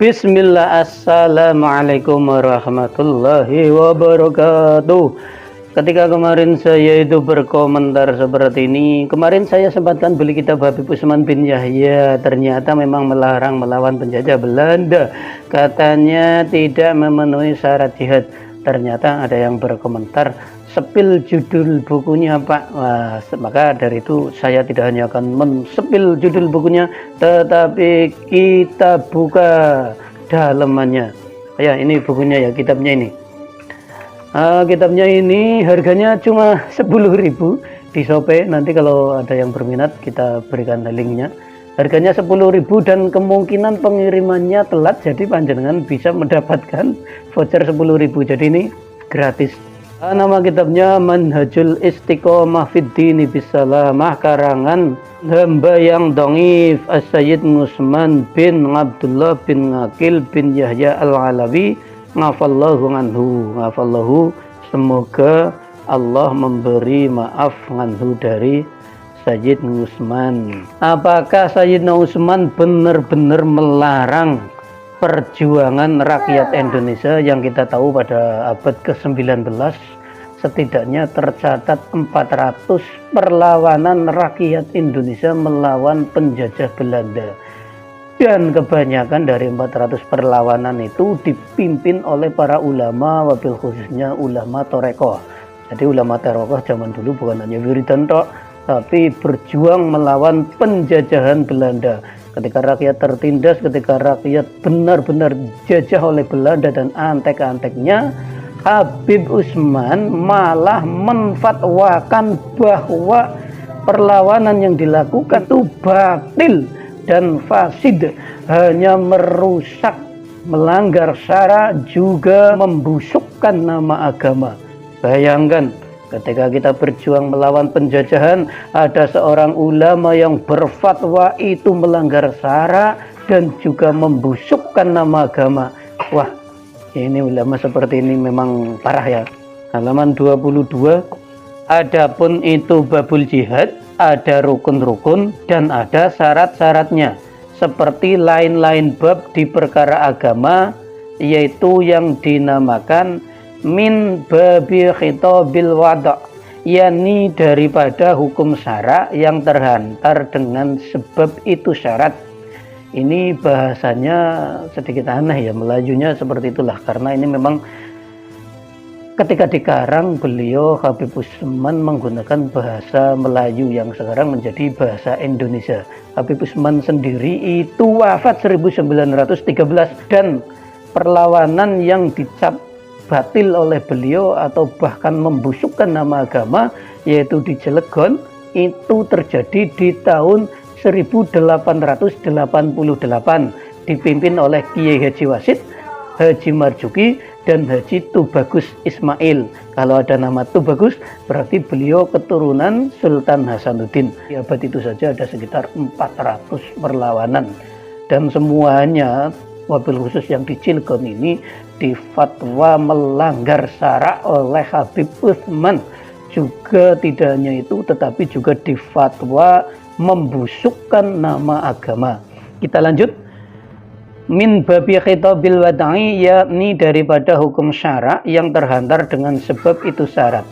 Bismillah, assalamualaikum warahmatullahi wabarakatuh. Ketika kemarin saya itu berkomentar seperti ini, kemarin saya sempatkan beli kitab Habib Usman bin Yahya, ternyata memang melarang melawan penjajah Belanda, katanya tidak memenuhi syarat jihad. Ternyata ada yang berkomentar, sepil judul bukunya Pak. Wah, maka dari itu saya tidak hanya akan mensepil judul bukunya, tetapi kita buka dalamannya. Ya, ini bukunya ya, kitabnya ini. Kitabnya ini harganya cuma 10.000 di Shopee. Nanti kalau ada yang berminat kita berikan linknya. Harganya 10.000 dan kemungkinan pengirimannya telat, jadi panjenengan bisa mendapatkan voucher 10.000. Jadi ini gratis. Nama kitabnya Manhajul Istiqomah Fid Dini Bisalamah, karangan hamba yang dhaif As-Sayyid Usman bin Abdullah bin Aqil bin Yahya Al-Alawi ngafallahu anhu. Ngafallahu, semoga Allah memberi maaf anhu, dari Sayyid Usman. Apakah Sayyidina Usman benar-benar melarang perjuangan rakyat Indonesia? Yang kita tahu pada abad ke-19 setidaknya tercatat 400 perlawanan rakyat Indonesia melawan penjajah Belanda, dan kebanyakan dari 400 perlawanan itu dipimpin oleh para ulama, wabil khususnya ulama Torekoh. Jadi ulama Torekoh zaman dulu bukan hanya wiridan tok, tapi berjuang melawan penjajahan Belanda. Ketika rakyat tertindas, ketika rakyat benar-benar dijajah oleh Belanda dan antek-anteknya, Habib Usman malah menfatwakan bahwa perlawanan yang dilakukan itu batil dan fasid, hanya merusak, melanggar syara, juga membusukkan nama agama. Bayangkan, ketika kita berjuang melawan penjajahan, ada seorang ulama yang berfatwa itu melanggar syara dan juga membusukkan nama agama. Wah, ini ulama seperti ini memang parah ya. Halaman 22, adapun itu babul jihad, ada rukun-rukun dan ada syarat-syaratnya, seperti lain-lain bab di perkara agama, yaitu yang dinamakan min babi khitabil wada', yakni daripada hukum syara yang terhantar dengan sebab itu syarat. Ini bahasanya sedikit aneh ya, Melajunya seperti itulah, karena ini memang ketika dikarang beliau Habib Usman menggunakan bahasa Melayu yang sekarang menjadi bahasa Indonesia. Habib Usman sendiri itu wafat 1913, dan perlawanan yang dicap batil oleh beliau atau bahkan membusukkan nama agama, yaitu di Cilegon, itu terjadi di tahun 1888, dipimpin oleh Kiai Haji Wasid, Haji Marzuki, dan Haji Tubagus Ismail. Kalau ada nama Tubagus berarti beliau keturunan Sultan Hasanuddin. Di abad itu saja ada sekitar 400 perlawanan, dan semuanya wabil khusus yang di Cilegon ini difatwa melanggar syara oleh Habib Usman. Juga tidak hanya itu, tetapi juga difatwa membusukkan nama agama. Kita lanjut. Min babi khitabil wada'i, yakni daripada hukum syara yang terhantar dengan sebab itu syarat.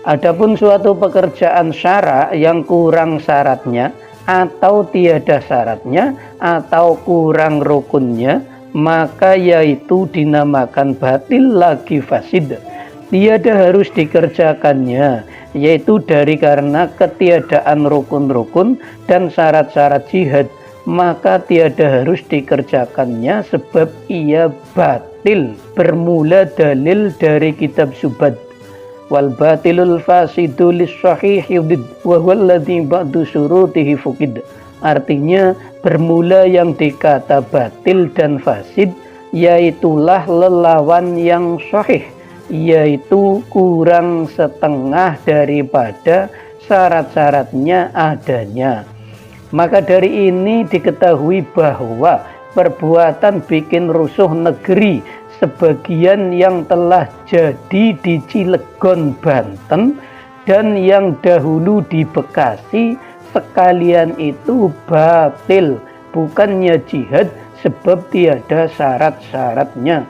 Adapun suatu pekerjaan syara yang kurang syaratnya atau tiada syaratnya atau kurang rukunnya, maka yaitu dinamakan batil lagi fasid, tiada harus dikerjakannya, yaitu dari karena ketiadaan rukun-rukun dan syarat-syarat jihad, maka tiada harus dikerjakannya sebab ia batil. Bermula dalil dari kitab Subad, wal batilul fasidu lis sahih yudid wa huwallazi ba'du syurutihi fuqid. Artinya, bermula yang dikata batil dan fasid, yaitulah lelawan yang sahih, yaitu kurang setengah daripada syarat-syaratnya adanya. Maka dari ini diketahui bahwa perbuatan bikin rusuh negeri sebagian yang telah jadi di Cilegon, Banten, dan yang dahulu di Bekasi, sekalian itu batil, bukannya jihad sebab tiada syarat-syaratnya.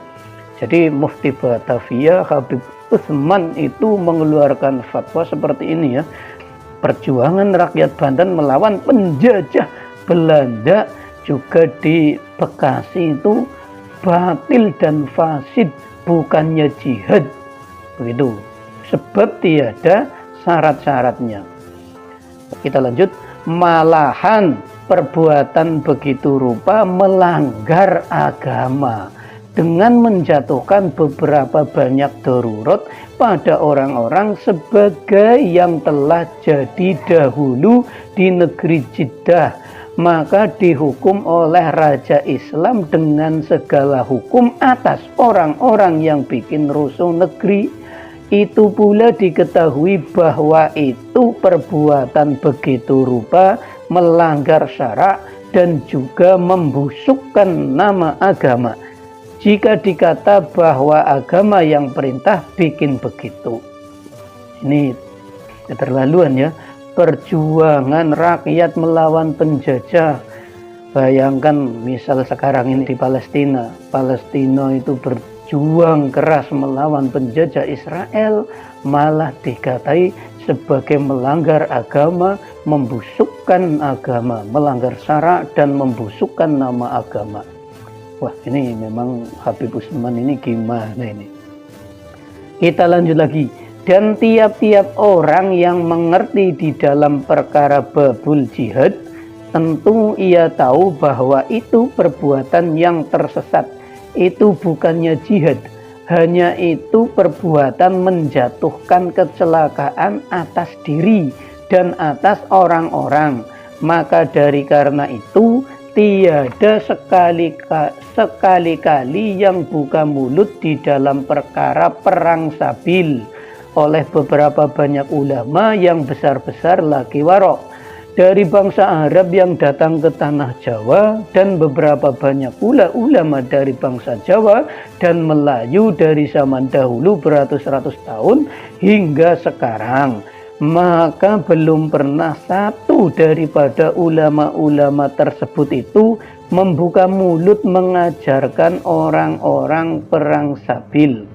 Jadi Mufti Batavia Habib Utsman itu mengeluarkan fatwa seperti ini ya. Perjuangan rakyat Banten melawan penjajah Belanda juga di Bekasi itu batil dan fasid, bukannya jihad. Begitu. Sebab tiada syarat-syaratnya. Kita lanjut. Malahan perbuatan begitu rupa melanggar agama dengan menjatuhkan beberapa banyak darurat pada orang-orang sebagai yang telah jadi dahulu di negeri Jeddah, maka dihukum oleh Raja Islam dengan segala hukum atas orang-orang yang bikin rusuh negeri. Itu pula diketahui bahwa itu perbuatan begitu rupa melanggar syarak dan juga membusukkan nama agama. Jika dikata bahwa agama yang perintah bikin begitu. Ini keterlaluan ya. Perjuangan rakyat melawan penjajah. Bayangkan misal sekarang ini di Palestina. Palestina itu berjuang keras melawan penjajah Israel, malah dikatai sebagai melanggar agama, membusukkan agama, melanggar syarak dan membusukkan nama agama. Wah, ini memang Habib Utsman ini gimana ini? Kita lanjut lagi. Dan tiap-tiap orang yang mengerti di dalam perkara babul jihad, tentu ia tahu bahwa itu perbuatan yang tersesat. Itu bukannya jihad, hanya itu perbuatan menjatuhkan kecelakaan atas diri dan atas orang-orang. Maka dari karena itu tiada sekali-kali yang buka mulut di dalam perkara perang sabil oleh beberapa banyak ulama yang besar-besar lagi warok dari bangsa Arab yang datang ke tanah Jawa dan beberapa banyak pula ulama dari bangsa Jawa dan Melayu dari zaman dahulu beratus-ratus tahun hingga sekarang. Maka belum pernah satu daripada ulama-ulama tersebut itu membuka mulut mengajarkan orang-orang perang sabil.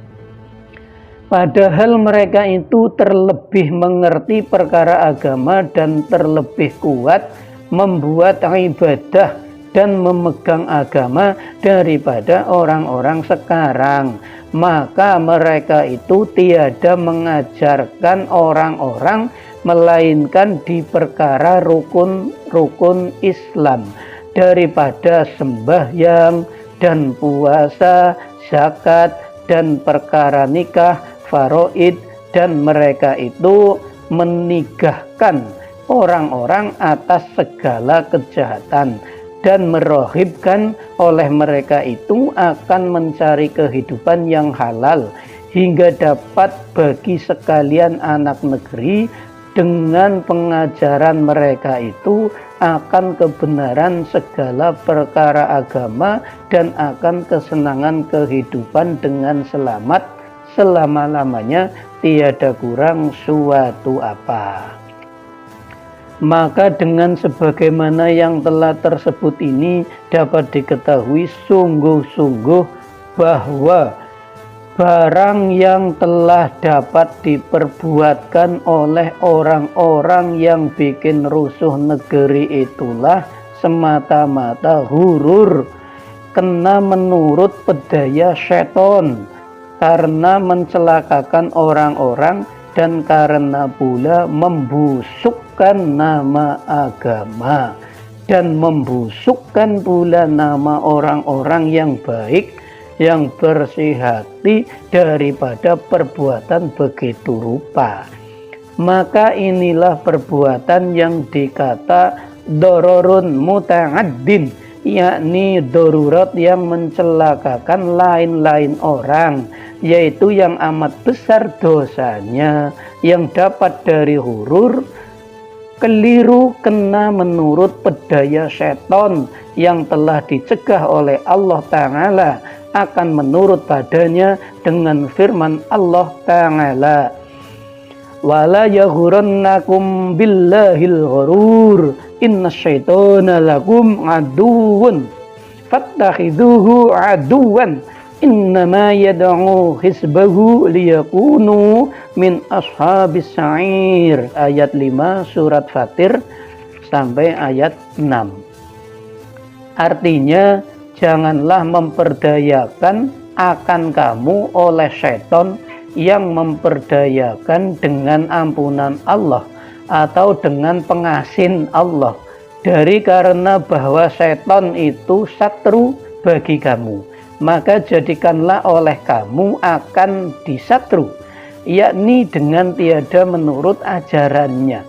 Padahal mereka itu terlebih mengerti perkara agama dan terlebih kuat membuat ibadah dan memegang agama daripada orang-orang sekarang. Maka mereka itu tiada mengajarkan orang-orang melainkan di perkara rukun-rukun Islam daripada sembahyang dan puasa, zakat dan perkara nikah, faraid, dan mereka itu menikahkan orang-orang atas segala kejahatan dan merohibkan oleh mereka itu akan mencari kehidupan yang halal hingga dapat bagi sekalian anak negeri dengan pengajaran mereka itu akan kebenaran segala perkara agama dan akan kesenangan kehidupan dengan selamat selama-lamanya, tiada kurang suatu apa. Maka dengan sebagaimana yang telah tersebut ini dapat diketahui sungguh-sungguh bahwa barang yang telah dapat diperbuatkan oleh orang-orang yang bikin rusuh negeri itulah semata-mata hurur, kena menurut pedaya seton, karena mencelakakan orang-orang dan karena pula membusukkan nama agama dan membusukkan pula nama orang-orang yang baik yang bersih hati daripada perbuatan begitu rupa. Maka inilah perbuatan yang dikata dororun muta'addin, yakni darurat yang mencelakakan lain-lain orang, yaitu yang amat besar dosanya, yang dapat dari hurur, keliru, kena menurut pedaya seton yang telah dicegah oleh Allah Ta'ala akan menurut padanya dengan firman Allah Ta'ala, wala yaghurannakum billahil ghurur inna syaitana lakum aduun fattakhiduhu aduwan innama yad'u hisbahu liyakunu min ashabis sa'ir. Ayat 5 surat Fatir sampai ayat 6. Artinya, janganlah memperdayakan akan kamu oleh setan yang memperdayakan dengan ampunan Allah atau dengan pengasin Allah, dari karena bahwa setan itu satru bagi kamu, maka jadikanlah oleh kamu akan disatru, yakni dengan tiada menurut ajarannya,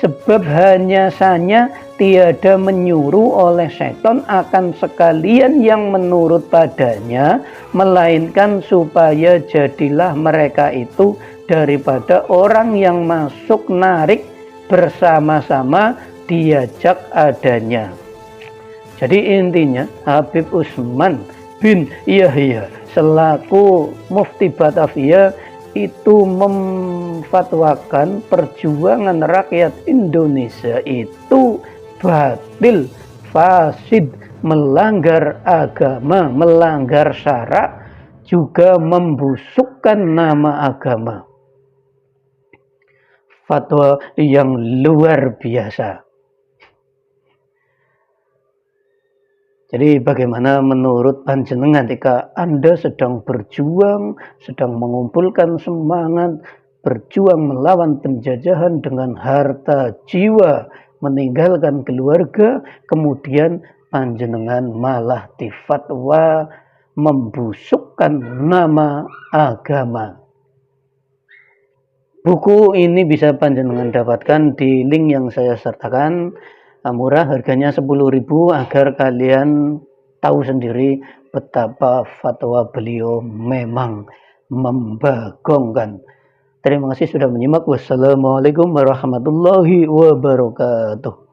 sebab hanya saja tiada menyuruh oleh setan akan sekalian yang menurut padanya, melainkan supaya jadilah mereka itu daripada orang yang masuk narik bersama-sama diajak adanya. Jadi intinya Habib Utsman bin Yahya selaku Mufti Batavia itu memfatwakan perjuangan rakyat Indonesia itu batil, fasid, melanggar agama, melanggar syarak, juga membusukkan nama agama. Fatwa yang luar biasa. Jadi bagaimana menurut panjenengan ketika Anda sedang berjuang, sedang mengumpulkan semangat, berjuang melawan penjajahan dengan harta jiwa, meninggalkan keluarga, kemudian panjenengan malah difatwa membusukkan nama agama. Buku ini bisa panjenengan dapatkan di link yang saya sertakan. Murah, harganya 10.000 agar kalian tahu sendiri betapa fatwa beliau memang membagongkan. Terima kasih sudah menyimak. Wassalamualaikum warahmatullahi wabarakatuh.